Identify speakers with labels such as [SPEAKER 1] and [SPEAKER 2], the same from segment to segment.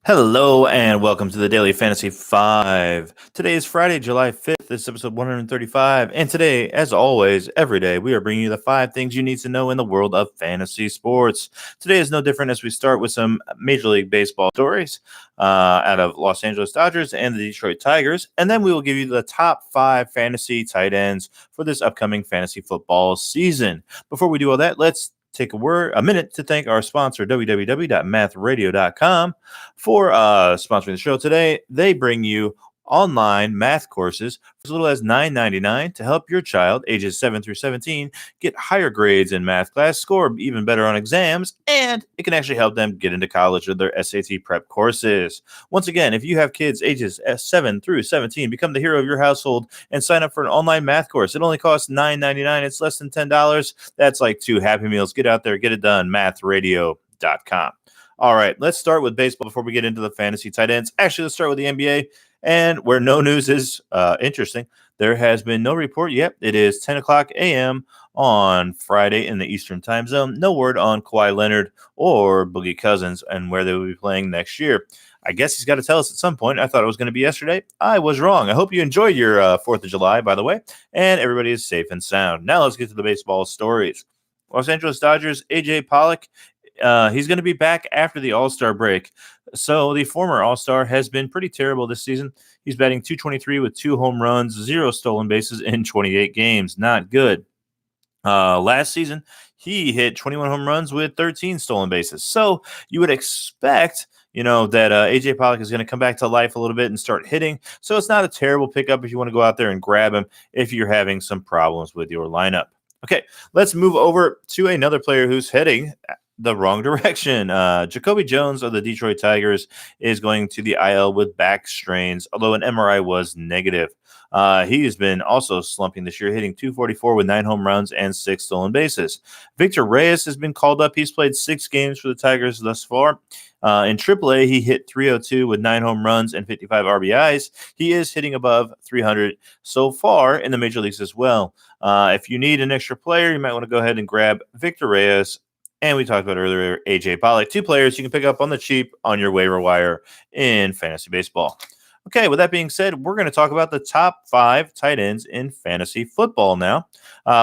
[SPEAKER 1] Hello and welcome to the Daily Fantasy 5. Today is Friday, July 5th. This is episode 135. And today, as always, every day, we are bringing you the 5 things you need to know in the world of fantasy sports. Today is no different as we start with some Major League Baseball stories out of Los Angeles Dodgers and the Detroit Tigers. And then we will give you the top 5 fantasy tight ends for this upcoming fantasy football season. Before we do all that, let's take a minute to thank our sponsor, www.mathradio.com, for sponsoring the show today. They bring you online math courses for as little as $9.99 to help your child, ages 7 through 17, get higher grades in math class, score even better on exams, and it can actually help them get into college with their SAT prep courses. Once again, if you have kids ages 7 through 17, become the hero of your household and sign up for an online math course. It only costs $9.99. It's less than $10. That's like 2 Happy Meals. Get out there, get it done. Mathradio.com. All right, let's start with baseball before we get into the fantasy tight ends. Actually, let's start with the NBA. And where no news is interesting, there has been no report yet. It is 10 o'clock a.m. on Friday in the Eastern time zone. No word on Kawhi Leonard or Boogie Cousins and where they will be playing next year. I guess he's got to tell us at some point. I thought it was going to be yesterday. I was wrong. I hope you enjoyed your 4th of July, by the way, and everybody is safe and sound. Now let's get to the baseball stories. Los Angeles Dodgers, A.J. Pollock, he's going to be back after the All-Star break. So the former All-Star has been pretty terrible this season. He's batting .223 with 2 home runs, 0 stolen bases in 28 games. Not good. Last season, he hit 21 home runs with 13 stolen bases. So you would expect, that A.J. Pollock is going to come back to life a little bit and start hitting. So it's not a terrible pickup if you want to go out there and grab him if you're having some problems with your lineup. Okay, let's move over to another player who's heading the wrong direction. Jacoby Jones of the Detroit Tigers is going to the IL with back strains, although an MRI was negative. He has been also slumping this year, hitting .244 with 9 home runs and 6 stolen bases. Victor Reyes has been called up. He's played 6 games for the Tigers thus far. In AAA, he hit .302 with 9 home runs and 55 RBIs. He is hitting above .300 so far in the major leagues as well. If you need an extra player, you might want to go ahead and grab Victor Reyes. And we talked about earlier, A.J. Pollock, 2 players you can pick up on the cheap on your waiver wire in fantasy baseball. Okay, with that being said, we're going to talk about the top 5 tight ends in fantasy football now.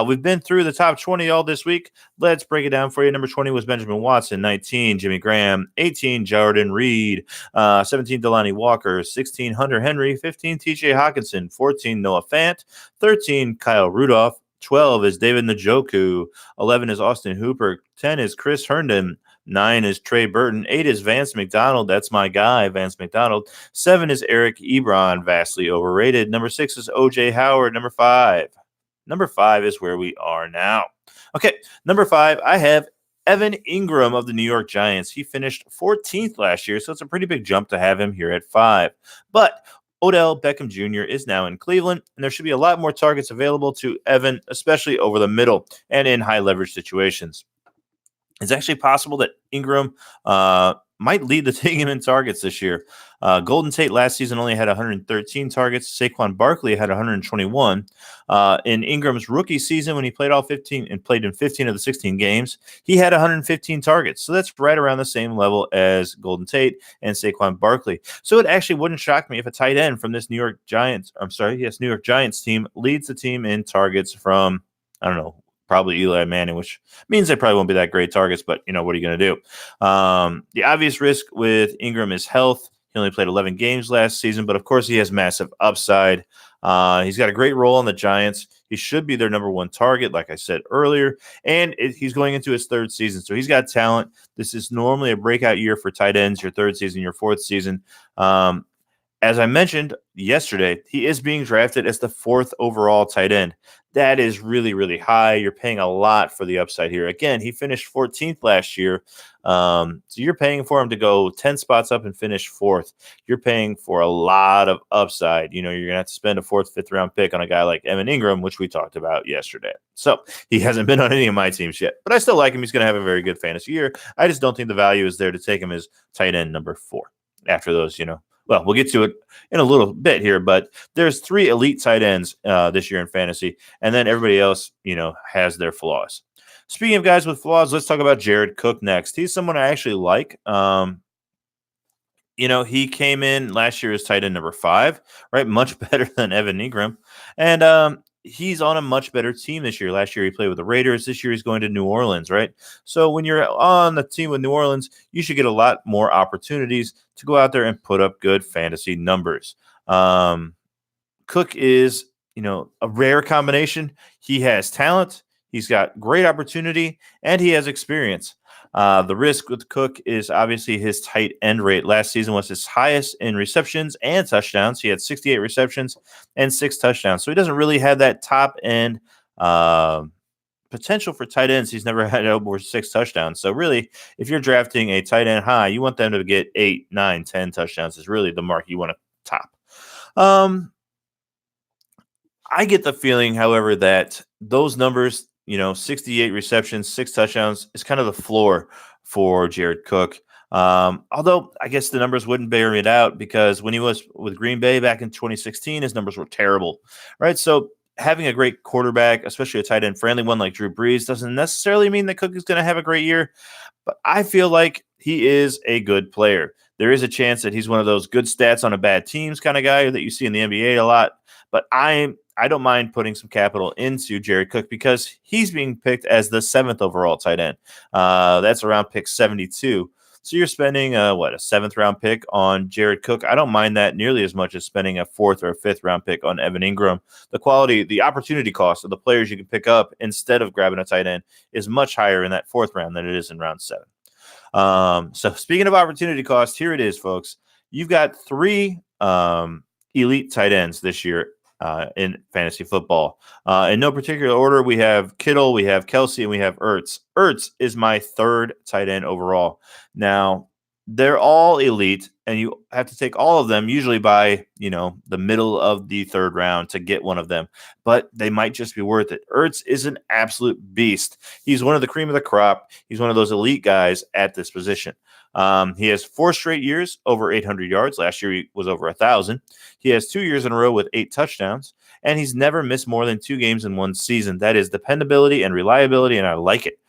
[SPEAKER 1] We've been through the top 20 all this week. Let's break it down for you. Number 20 was Benjamin Watson, 19, Jimmy Graham, 18, Jordan Reed, 17, Delanie Walker, 16, Hunter Henry, 15, T.J. Hawkinson, 14, Noah Fant, 13, Kyle Rudolph, 12 is David Njoku, 11 is Austin Hooper, 10 is Chris Herndon, 9 is Trey Burton, 8 is Vance McDonald, that's my guy, Vance McDonald, 7 is Eric Ebron, vastly overrated, number 6 is O.J. Howard, number 5 is where we are now. Okay, number 5, I have Evan Ingram of the New York Giants. He finished 14th last year, so it's a pretty big jump to have him here at 5. But Odell Beckham Jr. is now in Cleveland, and there should be a lot more targets available to Evan, especially over the middle and in high leverage situations. It's actually possible that Ingram might lead the team in targets this year. Golden Tate last season only had 113 targets. Saquon Barkley had 121. In Ingram's rookie season, when he played all 15 and played in 15 of the 16 games, he had 115 targets. So that's right around the same level as Golden Tate and Saquon Barkley. So it actually wouldn't shock me if a tight end from this New York Giants team leads the team in targets from, probably Eli Manning, which means they probably won't be that great targets, but, what are you going to do? The obvious risk with Ingram is health. He only played 11 games last season, but of course he has massive upside. He's got a great role on the Giants. He should be their number 1 target, like I said earlier, and he's going into his 3rd season, so he's got talent. This is normally a breakout year for tight ends, your 3rd season, your 4th season. As I mentioned yesterday, he is being drafted as the 4th overall tight end. That is really, really high. You're paying a lot for the upside here. Again, he finished 14th last year. So you're paying for him to go 10 spots up and finish 4th. You're paying for a lot of upside. You're going to have to spend a 4th, 5th round pick on a guy like Evan Ingram, which we talked about yesterday. So he hasn't been on any of my teams yet, but I still like him. He's going to have a very good fantasy year. I just don't think the value is there to take him as tight end number 4 after those, Well, we'll get to it in a little bit here, but there's 3 elite tight ends this year in fantasy, and then everybody else, has their flaws. Speaking of guys with flaws, let's talk about Jared Cook next. He's someone I actually like. He came in last year as tight end number 5, right? Much better than Evan Ingram. And he's on a much better team this year. Last year he played with the Raiders. This year he's going to New Orleans, right? So when you're on the team with New Orleans, you should get a lot more opportunities to go out there and put up good fantasy numbers. Cook is, a rare combination. He has talent, he's got great opportunity, and he has experience. The risk with Cook is obviously his tight end rate. Last season was his highest in receptions and touchdowns. He had 68 receptions and 6 touchdowns. So he doesn't really have that top end potential for tight ends. He's never had over 6 touchdowns. So really, if you're drafting a tight end high, you want them to get 8, 9, 10 touchdowns is really the mark you want to top. I get the feeling, however, that those numbers, 68 receptions, 6 touchdowns is kind of the floor for Jared Cook. Although I guess the numbers wouldn't bear it out because when he was with Green Bay back in 2016, his numbers were terrible, right? So having a great quarterback, especially a tight end friendly one like Drew Brees, doesn't necessarily mean that Cook is going to have a great year, but I feel like he is a good player. There is a chance that he's one of those good stats on a bad teams kind of guy that you see in the NBA a lot, but I don't mind putting some capital into Jared Cook because he's being picked as the 7th overall tight end. That's around pick 72. So you're spending a 7th round pick on Jared Cook. I don't mind that nearly as much as spending a 4th or a 5th round pick on Evan Ingram. The quality, the opportunity cost of the players you can pick up instead of grabbing a tight end is much higher in that 4th round than it is in round 7. So speaking of opportunity cost, here it is, folks. You've got 3 elite tight ends this year in fantasy football. In no particular order, we have Kittle, we have Kelsey, and we have Ertz. Ertz is my 3rd tight end overall. Now, they're all elite, and you have to take all of them usually by, the middle of the 3rd round to get one of them. But they might just be worth it. Ertz is an absolute beast. He's one of the cream of the crop. He's one of those elite guys at this position. He has 4 straight years over 800 yards. Last year he was over 1,000. He has 2 years in a row with 8 touchdowns, and he's never missed more than 2 games in one season. That is dependability and reliability, and I like it.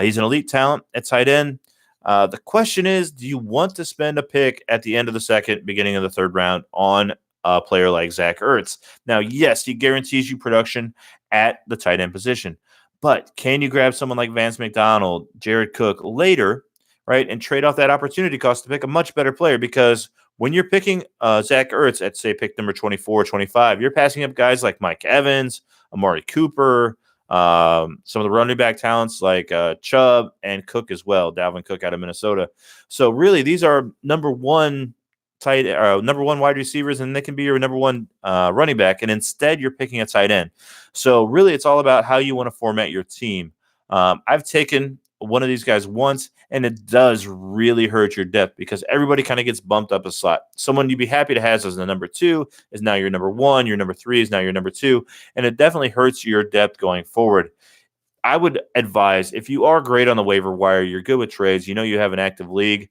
[SPEAKER 1] He's an elite talent at tight end. The question is, do you want to spend a pick at the end of the 2nd, beginning of the 3rd round on a player like Zach Ertz? Now, yes, he guarantees you production at the tight end position, but can you grab someone like Vance McDonald, Jared Cook later, right, and trade off that opportunity cost to pick a much better player? Because when you're picking Zach Ertz at, say, pick number 24, 25, you're passing up guys like Mike Evans, Amari Cooper, some of the running back talents like Chubb and Cook as well, Dalvin Cook out of Minnesota. So really, these are number one wide receivers, and they can be your number 1 running back. And instead, you're picking a tight end. So really, it's all about how you want to format your team. I've taken one of these guys once, and it does really hurt your depth because everybody kind of gets bumped up a slot. Someone you'd be happy to have as the number 2 is now your number 1. Your number 3 is now your number 2, and it definitely hurts your depth going forward. I would advise, if you are great on the waiver wire, you're good with trades, you have an active league,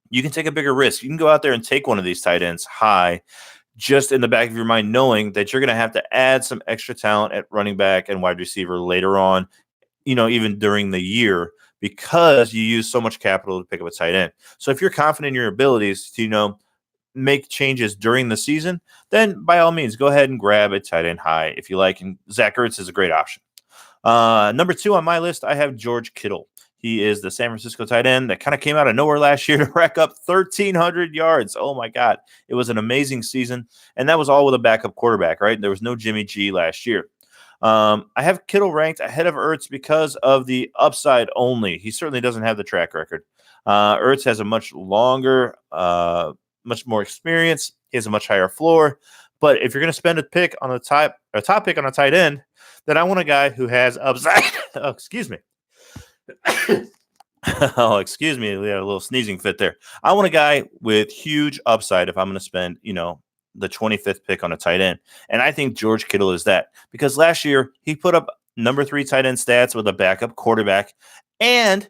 [SPEAKER 1] you can take a bigger risk. You can go out there and take one of these tight ends high, just in the back of your mind, knowing that you're going to have to add some extra talent at running back and wide receiver later on, even during the year, because you use so much capital to pick up a tight end. So if you're confident in your abilities to, make changes during the season, then by all means, go ahead and grab a tight end high if you like. And Zach Ertz is a great option. Number 2 on my list, I have George Kittle. He is the San Francisco tight end that kind of came out of nowhere last year to rack up 1,300 yards. Oh, my God. It was an amazing season, and that was all with a backup quarterback, right? There was no Jimmy G last year. I have Kittle ranked ahead of Ertz because of the upside only. He certainly doesn't have the track record. Ertz has a much longer, much more experience. He has a much higher floor. But if you're going to spend a top pick on a tight end, then I want a guy who has upside. Oh, excuse me. Oh, excuse me. We had a little sneezing fit there. I want a guy with huge upside if I'm going to spend, the 25th pick on a tight end. And I think George Kittle is that, because last year he put up number 3 tight end stats with a backup quarterback, and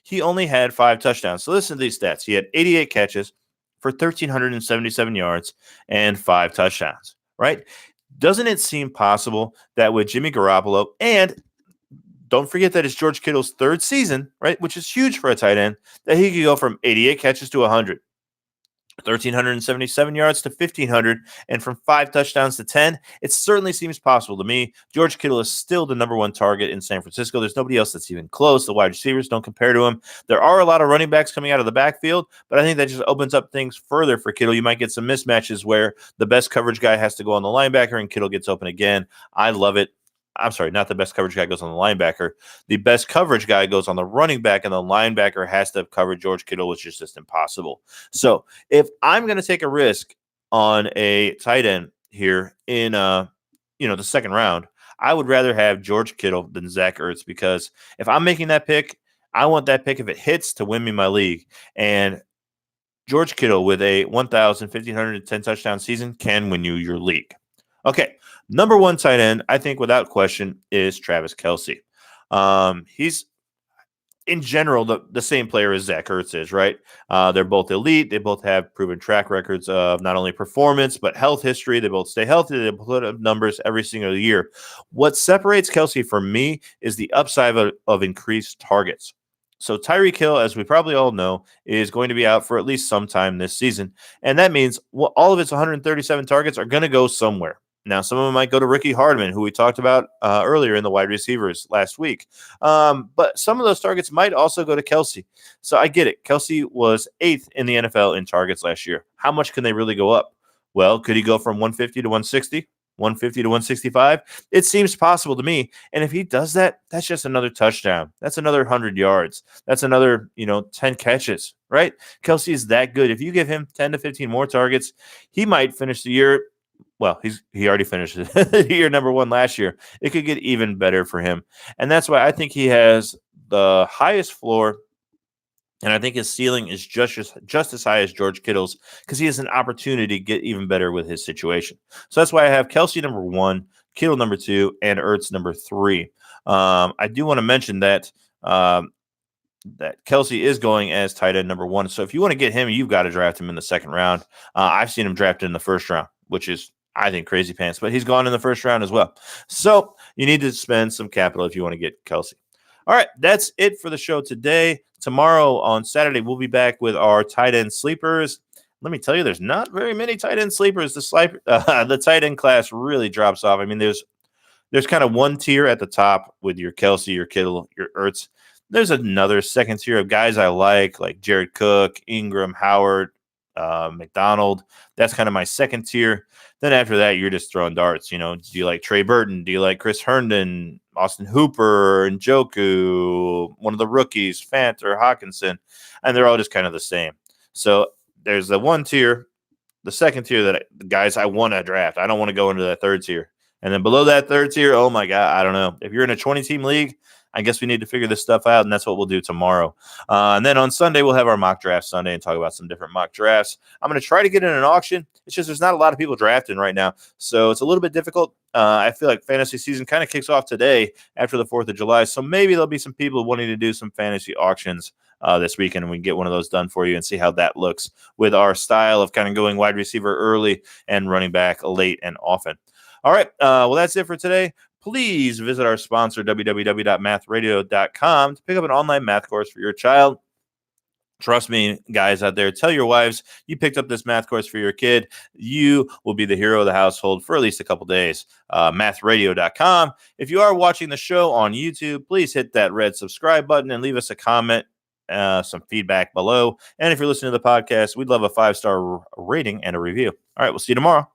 [SPEAKER 1] he only had 5 touchdowns. So listen to these stats. He had 88 catches for 1,377 yards and 5 touchdowns, right? Doesn't it seem possible that with Jimmy Garoppolo, and don't forget that it's George Kittle's 3rd season, right, which is huge for a tight end, that he could go from 88 catches to 100? 1,377 yards to 1,500, and from 5 touchdowns to 10. It certainly seems possible to me. George Kittle is still the number one target in San Francisco. There's nobody else that's even close. The wide receivers don't compare to him. There are a lot of running backs coming out of the backfield, but I think that just opens up things further for Kittle. You might get some mismatches where the best coverage guy has to go on the linebacker and Kittle gets open again. I love it. I'm sorry, not the best coverage guy goes on the linebacker. The best coverage guy goes on the running back, and the linebacker has to cover George Kittle, which is just impossible. So if I'm going to take a risk on a tight end here in the second round, I would rather have George Kittle than Zach Ertz, because if I'm making that pick, I want that pick, if it hits, to win me my league. And George Kittle with a 1,510 touchdown season can win you your league. Okay, number one tight end, I think without question, is Travis Kelce. He's, in general, the same player as Zach Ertz is, right? They're both elite. They both have proven track records of not only performance, but health history. They both stay healthy. They put up numbers every single year. What separates Kelce from me is the upside of increased targets. So Tyreek Hill, as we probably all know, is going to be out for at least some time this season. And that means all of its 137 targets are going to go somewhere. Now, some of them might go to Ricky Hardman, who we talked about earlier in the wide receivers last week. But some of those targets might also go to Kelce. So I get it. Kelce was 8th in the NFL in targets last year. How much can they really go up? Well, could he go from 150 to 160? 150 to 165? It seems possible to me. And if he does that, that's just another touchdown. That's another 100 yards. That's another, 10 catches, right? Kelce is that good. If you give him 10 to 15 more targets, he might finish the year. Well, he already finished year number one last year. It could get even better for him. And that's why I think he has the highest floor, and I think his ceiling is just as high as George Kittle's, because he has an opportunity to get even better with his situation. So that's why I have Kelce number 1, Kittle number 2, and Ertz number 3. I do want to mention that that Kelce is going as tight end number 1. So if you want to get him, you've got to draft him in the second round. I've seen him drafted in the first round, which is, I think, crazy pants, but he's gone in the first round as well. So you need to spend some capital if you want to get Kelce. All right, that's it for the show today. Tomorrow on Saturday, we'll be back with our tight end sleepers. Let me tell you, there's not very many tight end sleepers. The tight end class really drops off. I mean, there's kind of one tier at the top with your Kelce, your Kittle, your Ertz. There's another second tier of guys I like Jared Cook, Ingram, Howard, McDonald. That's kind of my second tier. Then after that, you're just throwing darts. Do you like Trey Burton? Do you like Chris Herndon, Austin Hooper, Njoku, one of the rookies, Fant or Hawkinson? And they're all just kind of the same. So there's the one tier, the second tier, that the guys I want to draft. I don't want to go into that third tier. And then below that third tier, oh my God, I don't know. If you're in a 20-team league, I guess we need to figure this stuff out, and that's what we'll do tomorrow. And then on Sunday, we'll have our mock draft Sunday and talk about some different mock drafts. I'm going to try to get in an auction. It's just there's not a lot of people drafting right now, so it's a little bit difficult. I feel like fantasy season kind of kicks off today after the 4th of July, so maybe there'll be some people wanting to do some fantasy auctions this weekend, and we can get one of those done for you and see how that looks with our style of kind of going wide receiver early and running back late and often. All right, well, that's it for today. Please visit our sponsor, www.mathradio.com, to pick up an online math course for your child. Trust me, guys out there, tell your wives you picked up this math course for your kid. You will be the hero of the household for at least a couple days. Mathradio.com. If you are watching the show on YouTube, please hit that red subscribe button and leave us a comment, some feedback below. And if you're listening to the podcast, we'd love a 5-star rating and a review. All right, we'll see you tomorrow.